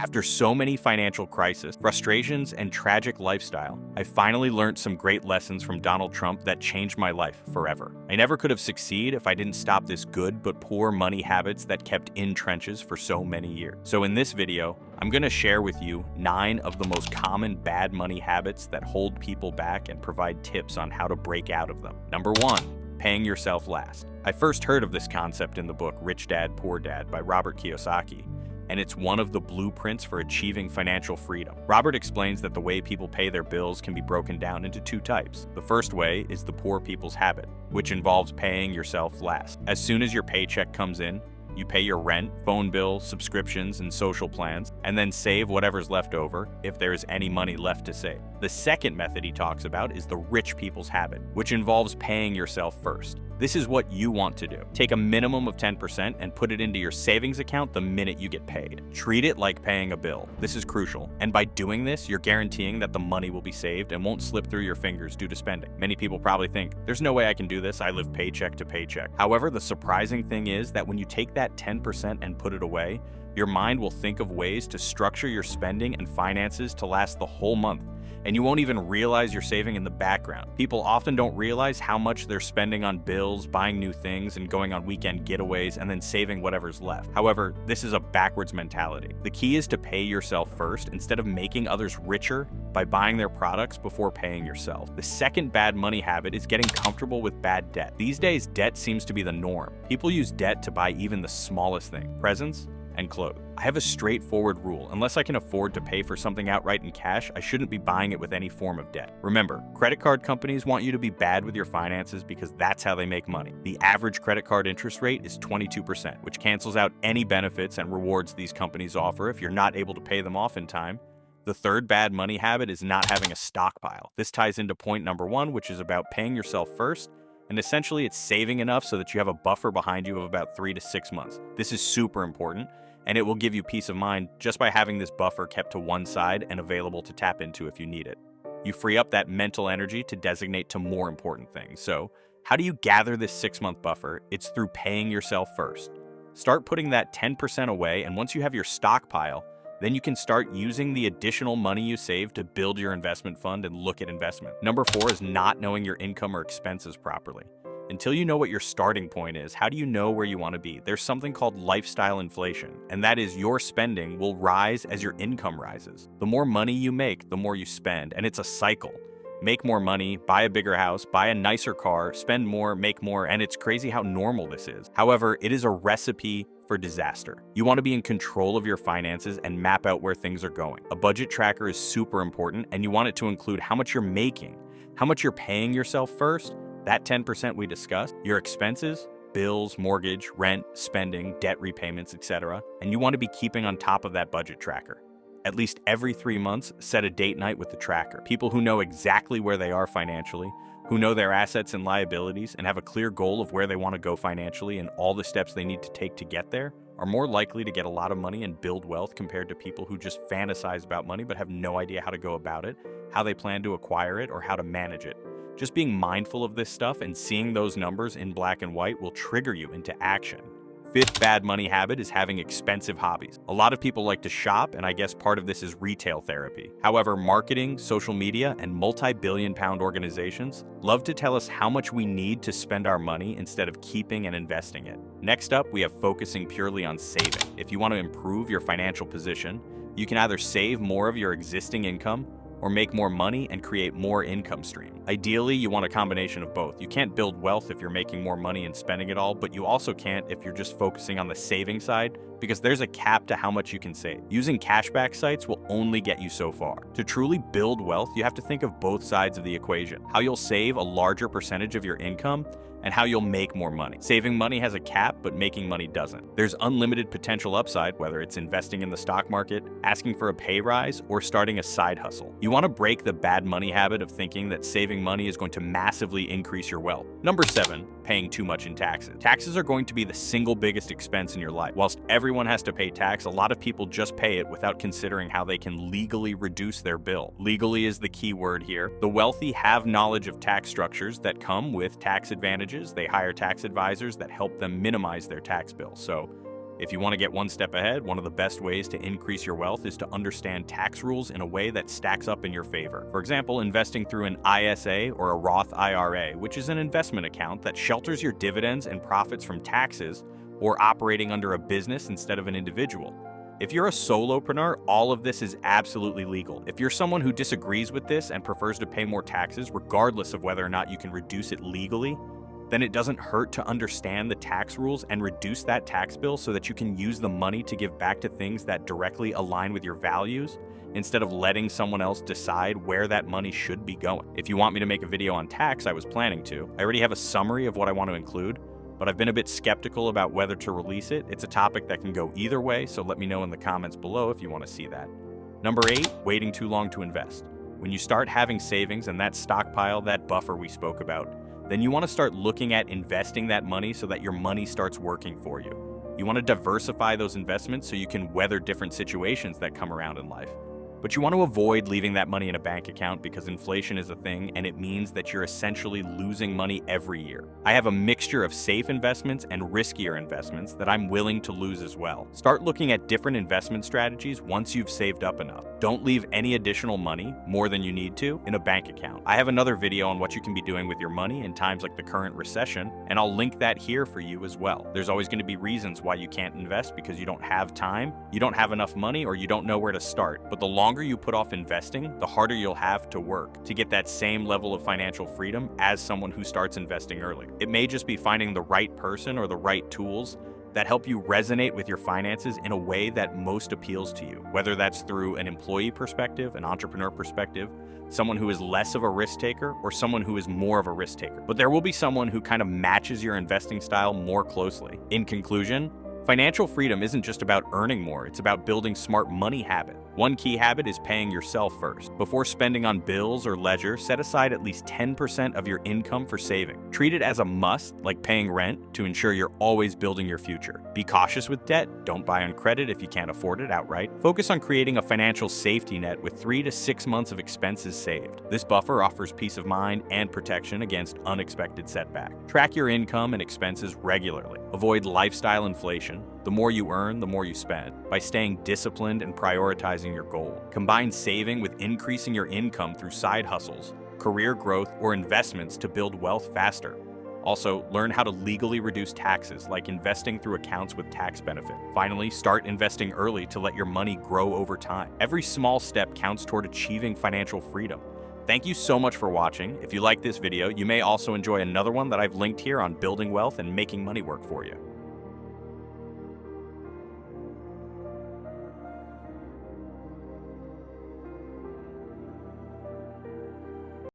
After so many financial crises, frustrations, and tragic lifestyle, I finally learned some great lessons from Donald Trump that changed my life forever. I never could have succeeded if I didn't stop this good but poor money habits that kept in trenches for so many years. So in this video, I'm going to share with you 9 of the most common bad money habits that hold people back and provide tips on how to break out of them. Number 1, paying yourself last. I first heard of this concept in the book Rich Dad, Poor Dad by Robert Kiyosaki, and it's one of the blueprints for achieving financial freedom. Robert explains that the way people pay their bills can be broken down into 2 types. The first way is the poor people's habit, which involves paying yourself last. As soon as your paycheck comes in, you pay your rent, phone bill, subscriptions, and social plans, and then save whatever's left over if there is any money left to save. The second method he talks about is the rich people's habit, which involves paying yourself first. This is what you want to do. Take a minimum of 10% and put it into your savings account the minute you get paid. Treat it like paying a bill. This is crucial. And by doing this, you're guaranteeing that the money will be saved and won't slip through your fingers due to spending. Many people probably think, there's no way I can do this. I live paycheck to paycheck. However, the surprising thing is that when you take that 10% and put it away, your mind will think of ways to structure your spending and finances to last the whole month, and you won't even realize you're saving in the background. People often don't realize how much they're spending on bills, buying new things, and going on weekend getaways, and then saving whatever's left. However, this is a backwards mentality. The key is to pay yourself first instead of making others richer by buying their products before paying yourself. The second bad money habit is getting comfortable with bad debt. These days, debt seems to be the norm. People use debt to buy even the smallest thing, presents and clothes. I have a straightforward rule. Unless I can afford to pay for something outright in cash, I shouldn't be buying it with any form of debt. Remember, credit card companies want you to be bad with your finances because that's how they make money. The average credit card interest rate is 22%, which cancels out any benefits and rewards these companies offer if you're not able to pay them off in time. The third bad money habit is not having a stockpile. This ties into point number 1, which is about paying yourself first. And essentially, it's saving enough so that you have a buffer behind you of about 3 to 6 months. This is super important, and it will give you peace of mind just by having this buffer kept to one side and available to tap into if you need it. You free up that mental energy to designate to more important things. So, how do you gather this 6-month buffer? It's through paying yourself first. Start putting that 10% away, and once you have your stockpile, then you can start using the additional money you save to build your investment fund and look at investment. Number 4 is not knowing your income or expenses properly. Until you know what your starting point is, how do you know where you want to be? There's something called lifestyle inflation, and that is your spending will rise as your income rises. The more money you make, the more you spend, and it's a cycle. Make more money, buy a bigger house, buy a nicer car, spend more, make more, and it's crazy how normal this is. However, it is a recipe for disaster. You want to be in control of your finances and map out where things are going. A budget tracker is super important, and you want it to include how much you're making, how much you're paying yourself first, that 10% we discussed, your expenses, bills, mortgage, rent, spending, debt repayments, etc. And you want to be keeping on top of that budget tracker. At least every 3 months, set a date night with the tracker. People who know exactly where they are financially, who know their assets and liabilities, and have a clear goal of where they want to go financially and all the steps they need to take to get there, are more likely to get a lot of money and build wealth compared to people who just fantasize about money but have no idea how to go about it, how they plan to acquire it, or how to manage it. Just being mindful of this stuff and seeing those numbers in black and white will trigger you into action. 5th bad money habit is having expensive hobbies. A lot of people like to shop, and I guess part of this is retail therapy. However, marketing, social media, and multi-billion-pound organizations love to tell us how much we need to spend our money instead of keeping and investing it. Next up, we have focusing purely on saving. If you want to improve your financial position, you can either save more of your existing income or make more money and create more income stream. Ideally, you want a combination of both. You can't build wealth if you're making more money and spending it all, but you also can't if you're just focusing on the saving side, because there's a cap to how much you can save. Using cashback sites will only get you so far. To truly build wealth, you have to think of both sides of the equation. How you'll save a larger percentage of your income and how you'll make more money. Saving money has a cap, but making money doesn't. There's unlimited potential upside, whether it's investing in the stock market, asking for a pay rise, or starting a side hustle. You want to break the bad money habit of thinking that saving money is going to massively increase your wealth. Number 7, paying too much in taxes. Taxes are going to be the single biggest expense in your life. Whilst everyone has to pay tax, a lot of people just pay it without considering how they can legally reduce their bill. Legally is the key word here. The wealthy have knowledge of tax structures that come with tax advantages. They hire tax advisors that help them minimize their tax bill. So If you want to get one step ahead, one of the best ways to increase your wealth is to understand tax rules in a way that stacks up in your favor. For example, investing through an ISA or a Roth IRA, which is an investment account that shelters your dividends and profits from taxes, or operating under a business instead of an individual. If you're a solopreneur, all of this is absolutely legal. If you're someone who disagrees with this and prefers to pay more taxes, regardless of whether or not you can reduce it legally, then it doesn't hurt to understand the tax rules and reduce that tax bill so that you can use the money to give back to things that directly align with your values instead of letting someone else decide where that money should be going. If you want me to make a video on tax, I was planning to. I already have a summary of what I want to include, but I've been a bit skeptical about whether to release it. It's a topic that can go either way, so let me know in the comments below if you want to see that. Number 8, waiting too long to invest. When you start having savings and that stockpile, that buffer we spoke about, then you want to start looking at investing that money so that your money starts working for you. You want to diversify those investments so you can weather different situations that come around in life. But you want to avoid leaving that money in a bank account because inflation is a thing and it means that you're essentially losing money every year. I have a mixture of safe investments and riskier investments that I'm willing to lose as well. Start looking at different investment strategies once you've saved up enough. Don't leave any additional money, more than you need to, in a bank account. I have another video on what you can be doing with your money in times like the current recession, and I'll link that here for you as well. There's always going to be reasons why you can't invest because you don't have time, you don't have enough money, or you don't know where to start. But the longer you put off investing, the harder you'll have to work to get that same level of financial freedom as someone who starts investing early. It may just be finding the right person or the right tools that help you resonate with your finances in a way that most appeals to you, whether that's through an employee perspective, an entrepreneur perspective, someone who is less of a risk taker, or someone who is more of a risk taker. But there will be someone who kind of matches your investing style more closely. In conclusion, financial freedom isn't just about earning more, it's about building smart money habits. One key habit is paying yourself first. Before spending on bills or leisure, set aside at least 10% of your income for saving. Treat it as a must, like paying rent, to ensure you're always building your future. Be cautious with debt. Don't buy on credit if you can't afford it outright. Focus on creating a financial safety net with 3 to 6 months of expenses saved. This buffer offers peace of mind and protection against unexpected setbacks. Track your income and expenses regularly. Avoid lifestyle inflation. The more you earn, the more you spend. By staying disciplined and prioritizing your goal. Combine saving with increasing your income through side hustles, career growth, or investments to build wealth faster. Also, learn how to legally reduce taxes, like investing through accounts with tax benefit. Finally, start investing early to let your money grow over time. Every small step counts toward achieving financial freedom. Thank you so much for watching. If you like this video, you may also enjoy another one that I've linked here on building wealth and making money work for you.